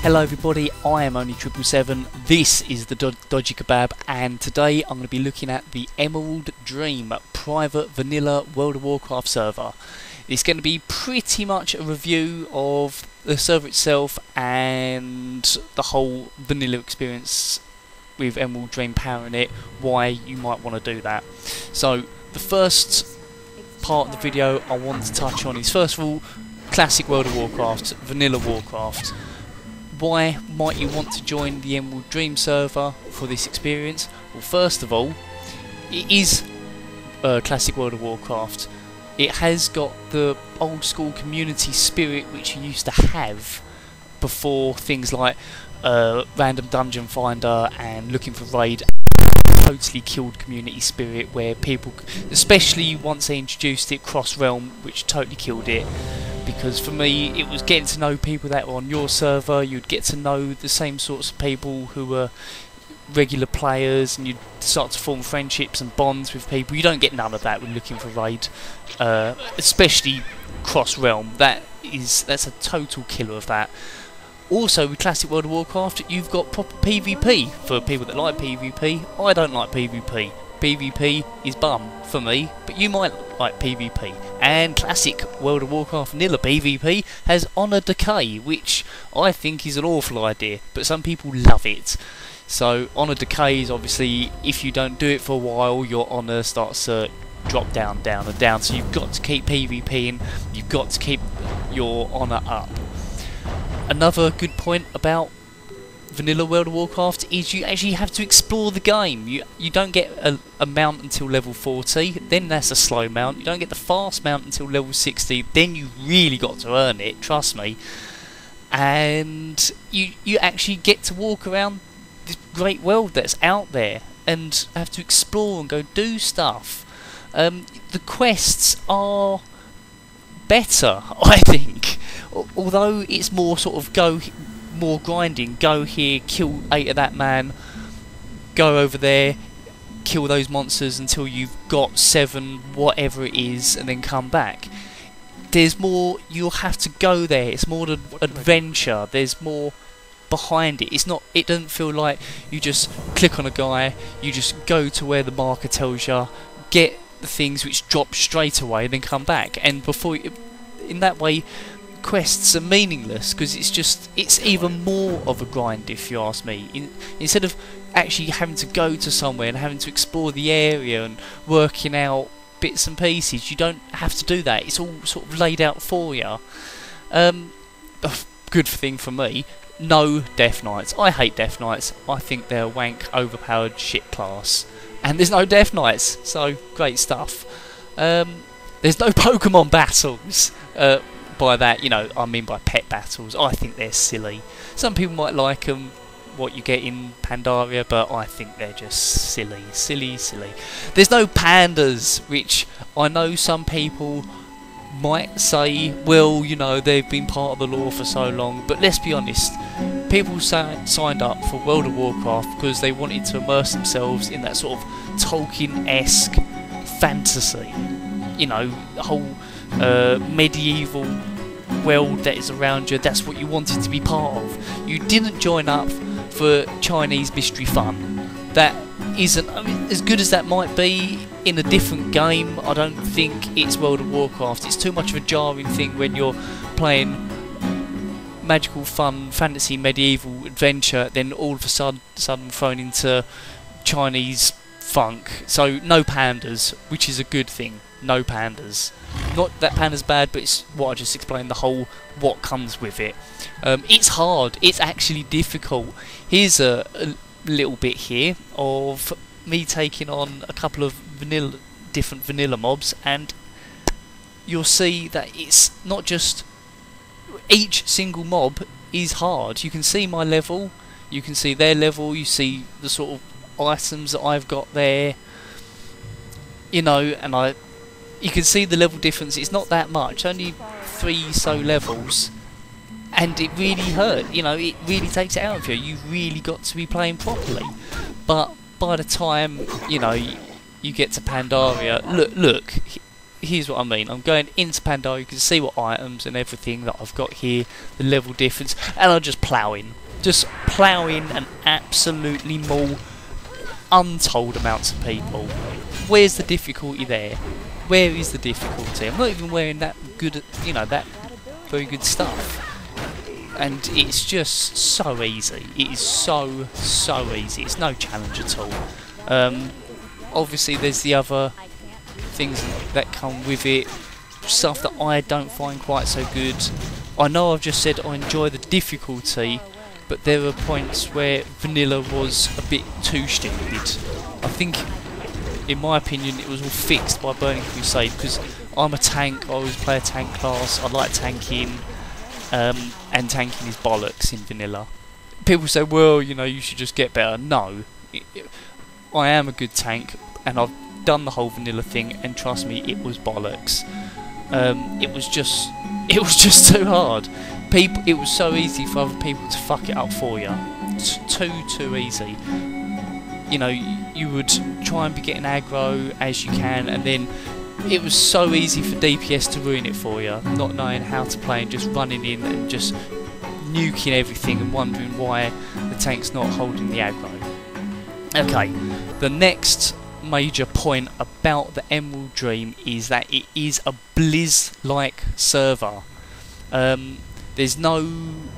Hello everybody, I am only 777. This is the Dodgy Kebab, and today I'm going to be looking at the Emerald Dream private vanilla World of Warcraft server. It's going to be pretty much a review of the server itself and the whole vanilla experience with Emerald Dream powering it, why you might want to do that. So the first part of the video I want to touch on is, first of all, classic World of Warcraft, vanilla Warcraft. Why might you want to join the Emerald Dream server for this experience? Well, first of all, it is classic World of Warcraft. It has got the old school community spirit which you used to have before things like random dungeon finder and looking for raid totally killed community spirit, where people, especially once they introduced it cross-realm, which totally killed it. Because for me, it was getting to know people that were on your server. You'd get to know the same sorts of people who were regular players, and you'd start to form friendships and bonds with people. You don't get none of that when looking for raid, especially cross-realm. That's a total killer of that. Also, with classic World of Warcraft, you've got proper PvP for people that like PvP. I don't like PvP. PvP is bum for me, but you might like PvP. And classic World of Warcraft vanilla PvP has Honor Decay, which I think is an awful idea, but some people love it. So Honor Decay is obviously, if you don't do it for a while, your honour starts to drop down, down and down. So you've got to keep PvPing, you've got to keep your honour up. Another good point about vanilla World of Warcraft is you actually have to explore the game. You don't get a mount until level 40, then that's a slow mount. You don't get the fast mount until level 60, then you really got to earn it, trust me. And you actually get to walk around this great world that's out there and have to explore and go do stuff. The quests are better, I think, although it's more sort of more grinding. Go here, kill 8 of that man, go over there, kill those monsters until you've got 7, whatever it is, and then come back. There's more, you'll have to go there, it's more an adventure, there's more behind it. It doesn't feel like you just click on a guy, you just go to where the marker tells you, get the things which drop straight away, and then come back. And in that way, quests are meaningless, because it's even more of a grind, if you ask me. Instead of actually having to go to somewhere and having to explore the area and working out bits and pieces, you don't have to do that. It's all sort of laid out for you. A good thing for me, no Death Knights. I hate Death Knights. I think they're a wank, overpowered shit class. And there's no Death Knights, so great stuff. There's no Pokemon battles. By that, I mean by pet battles. I think they're silly. Some people might like them, what you get in Pandaria, but I think they're just silly. There's no pandas, which I know some people might say, well, they've been part of the lore for so long, but let's be honest, people signed up for World of Warcraft because they wanted to immerse themselves in that sort of Tolkien-esque fantasy. The whole medieval world that is around you. That's what you wanted to be part of. You didn't join up for Chinese mystery fun. That isn't, as good as that might be in a different game, I don't think it's World of Warcraft. It's too much of a jarring thing when you're playing magical fun fantasy medieval adventure, then all of a sudden thrown into Chinese funk. So no pandas, which is a good thing. No pandas. Not that panda's bad, but it's what I just explained, the whole what comes with it. It's hard, it's actually difficult. Here's a little bit here of me taking on a couple of different vanilla mobs, and you'll see that it's not just each single mob is hard. You can see my level, you can see their level, you see the sort of items that I've got there, and you can see the level difference. It's not that much, only 3 levels, and it really hurt. It really takes it out of you. You've really got to be playing properly. But by the time you get to Pandaria, look, here's what I mean. I'm going into Pandora. You can see what items and everything that I've got here, the level difference, and I'm just ploughing and absolutely maul untold amounts of people. Where's the difficulty there? Where is the difficulty? I'm not even wearing that good, you know, that very good stuff. And it's just so easy. It is so easy. It's no challenge at all. Obviously there's the other things that come with it, stuff that I don't find quite so good. I know I've just said I enjoy the difficulty, but there are points where vanilla was a bit too stupid. I think, in my opinion, it was all fixed by Burning Crusade, because I'm a tank, I always play a tank class, I like tanking, and tanking is bollocks in vanilla. People say, well, you know, you should just get better. No, I am a good tank, and I've done the whole vanilla thing, and trust me, it was bollocks. It was just too hard. It was so easy for other people to fuck it up for you. It's too easy. You know, you would try and be getting aggro as you can, and then it was so easy for DPS to ruin it for you, not knowing how to play and just running in and just nuking everything and wondering why the tank's not holding the aggro. Okay, the next major point about the Emerald Dream is that it is a Blizzlike server. There's none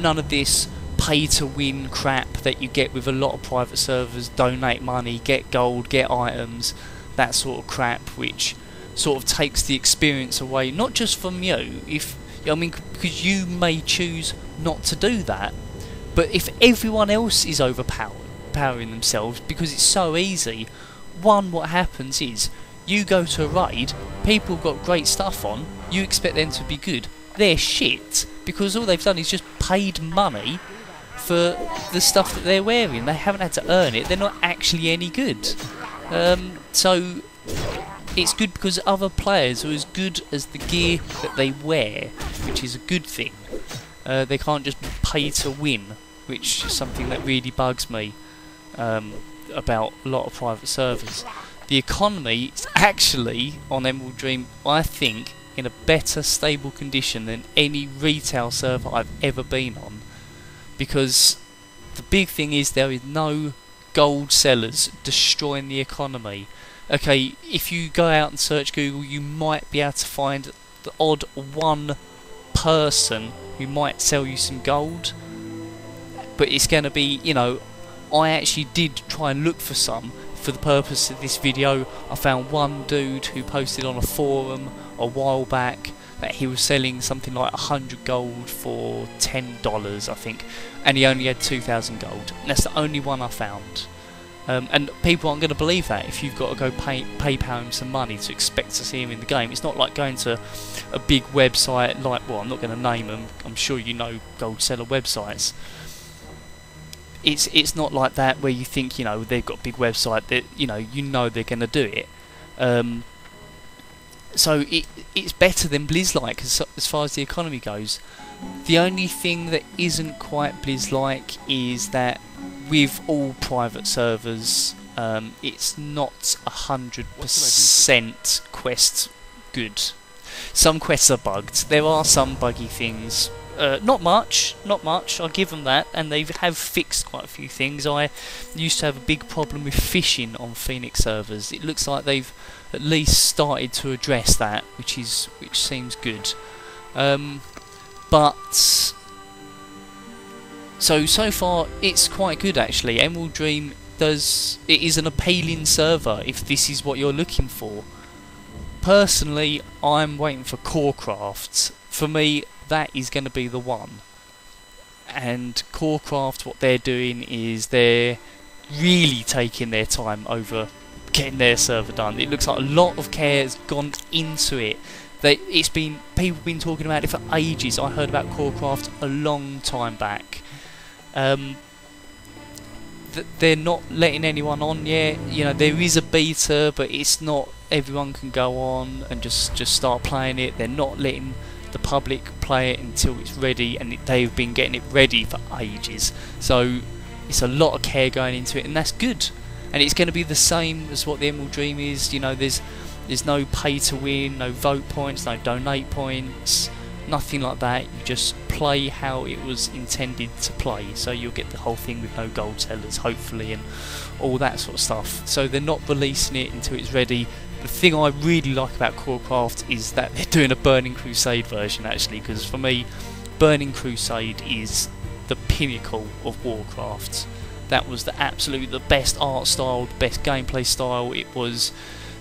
of this pay to win crap that you get with a lot of private servers. Donate money, get gold, get items, that sort of crap, which sort of takes the experience away, not just from you, because you may choose not to do that, but if everyone else is overpowering themselves because it's so easy, what happens is you go to a raid, people got great stuff on, you expect them to be good, they're shit, because all they've done is just paid money for the stuff that they're wearing. They haven't had to earn it, they're not actually any good. So it's good because other players are as good as the gear that they wear, which is a good thing. They can't just pay to win, which is something that really bugs me about a lot of private servers. The economy is actually, on Emerald Dream, I think, in a better stable condition than any retail server I've ever been on, because the big thing is there is no gold sellers destroying the economy. Okay, if you go out and search Google, you might be able to find the odd one person who might sell you some gold, but it's going to be, you know, I actually did try and look for some for the purpose of this video. I found one dude who posted on a forum a while back that he was selling something like 100 gold for $10, I think, and he only had 2,000 gold. And that's the only one I found. And people aren't going to believe that if you've got to go PayPal him some money to expect to see him in the game. It's not like going to a big website like, well, I'm not going to name them, I'm sure you know gold seller websites. It's not like that where you think, you know, they've got a big website that, you know they're going to do it. So it's better than Blizzlike as far as the economy goes. The only thing that isn't quite Blizzlike is that with all private servers, it's not 100% quest good. Some quests are bugged. There are some buggy things. Not much, I'll give them that, and they have fixed quite a few things. I used to have a big problem with fishing on Feenix servers. It looks like they've at least started to address that, which seems good. But so far it's quite good actually. Emerald Dream it is an appealing server if this is what you're looking for. Personally, I'm waiting for CoreCraft. For me, that is going to be the one. And CoreCraft, what they're doing is they're really taking their time over getting their server done. It looks like a lot of care has gone into it. People have been talking about it for ages. I heard about CoreCraft a long time back. They're not letting anyone on yet. You know, there is a beta, but it's not everyone can go on and just start playing it. They're not letting the public play it until it's ready, and they've been getting it ready for ages. So it's a lot of care going into it, and that's good. And it's going to be the same as what the Emerald Dream is. You know, there's There's no pay to win, no vote points, no donate points, nothing like that. You just play how it was intended to play, so you'll get the whole thing with no gold sellers hopefully and all that sort of stuff. So they're not releasing it until it's ready. The thing I really like about CoreCraft is that they're doing a Burning Crusade version actually, because for me Burning Crusade is the pinnacle of Warcraft. That was the best art style, the best gameplay style. It was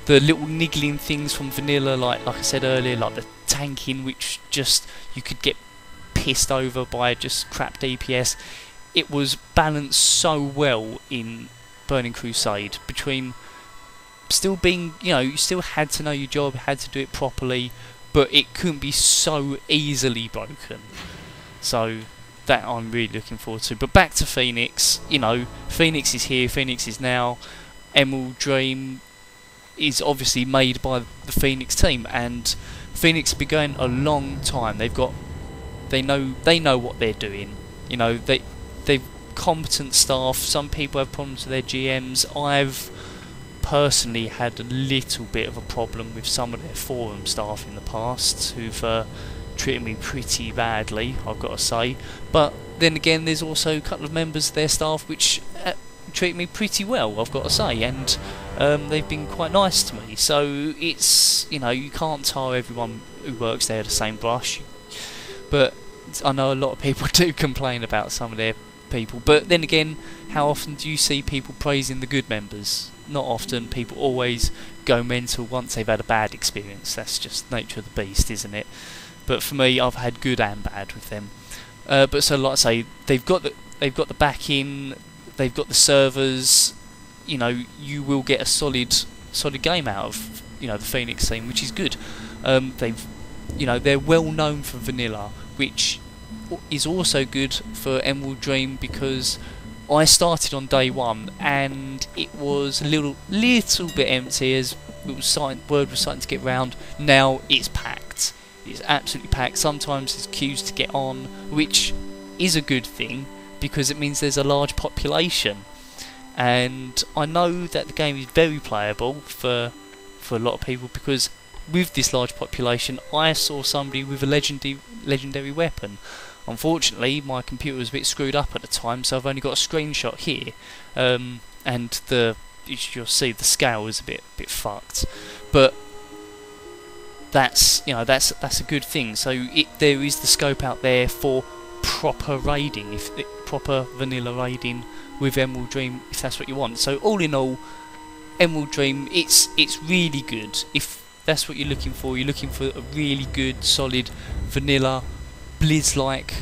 the little niggling things from vanilla, like I said earlier, like the tanking, which just you could get pissed over by just crap DPS. It was balanced so well in Burning Crusade, between still being, you still had to know your job, had to do it properly, but it couldn't be so easily broken. So that I'm really looking forward to. But back to Feenix, Feenix is here, Feenix is now. Emerald Dream is obviously made by the Feenix team, and Feenix have been going a long time. They know what they're doing. They've competent staff. Some people have problems with their GMs. I've personally had a little bit of a problem with some of their forum staff in the past who've treated me pretty badly, I've got to say. But then again, there's also a couple of members of their staff which treat me pretty well, I've got to say, and they've been quite nice to me. So it's, you can't tar everyone who works there the same brush, but I know a lot of people do complain about some of their people. But then again, how often do you see people praising the good members? Not often. People always go mental once they've had a bad experience. That's just nature of the beast, isn't it? But for me, I've had good and bad with them. But so, like I say, they've got the backing, they've got the servers. You will get a solid game out of the Feenix team, which is good. They're well known for vanilla, which is also good for Emerald Dream, because I started on day one and it was a little bit empty, as word was starting to get round. Now it's packed. It's absolutely packed. Sometimes there's queues to get on, which is a good thing because it means there's a large population. And I know that the game is very playable for a lot of people, because with this large population, I saw somebody with a legendary weapon. Unfortunately, my computer was a bit screwed up at the time, so I've only got a screenshot here, and you'll see the scale is a bit fucked. But that's a good thing. So there is the scope out there for proper raiding, proper vanilla raiding with Emerald Dream, if that's what you want. So all in all, Emerald Dream, it's really good. If that's what you're looking for a really good, solid vanilla Blizzlike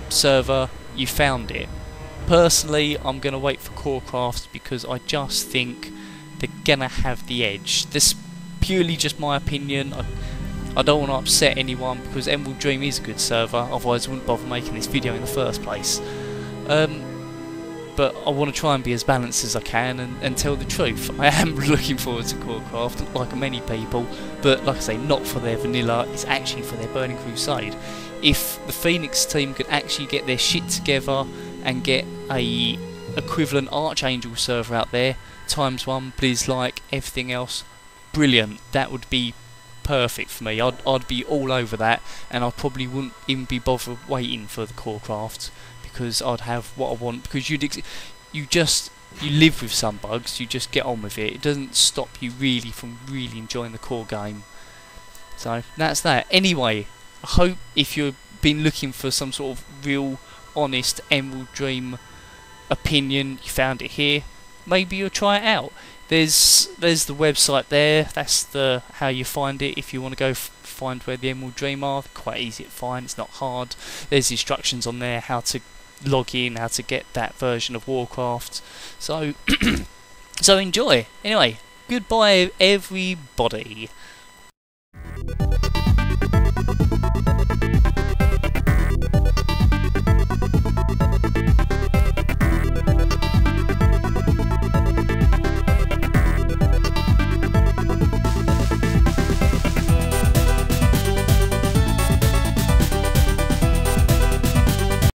server, you found it. Personally, I'm going to wait for CoreCraft because I just think they're going to have the edge. This purely just my opinion. I don't want to upset anyone because Emerald Dream is a good server, otherwise I wouldn't bother making this video in the first place. But I want to try and be as balanced as I can and tell the truth. I am looking forward to CoreCraft, like many people, but like I say, not for their vanilla, it's actually for their Burning Crusade. If the Feenix team could actually get their shit together and get a equivalent Archangel server out there, ×1, Blizzlike, everything else, brilliant. That would be perfect for me. I'd be all over that, and I probably wouldn't even be bothered waiting for the CoreCraft, because I'd have what I want. Because you live with some bugs, you just get on with it. It doesn't stop you really from really enjoying the core game. So that's that. Anyway, I hope if you've been looking for some sort of real honest Emerald Dream opinion, you found it here. Maybe you'll try it out. There's the website there. That's how you find it. If you want to go find where the Emerald Dream are, quite easy to find. It's not hard. There's instructions on there how to log in, how to get that version of Warcraft. So so enjoy. Anyway, goodbye everybody.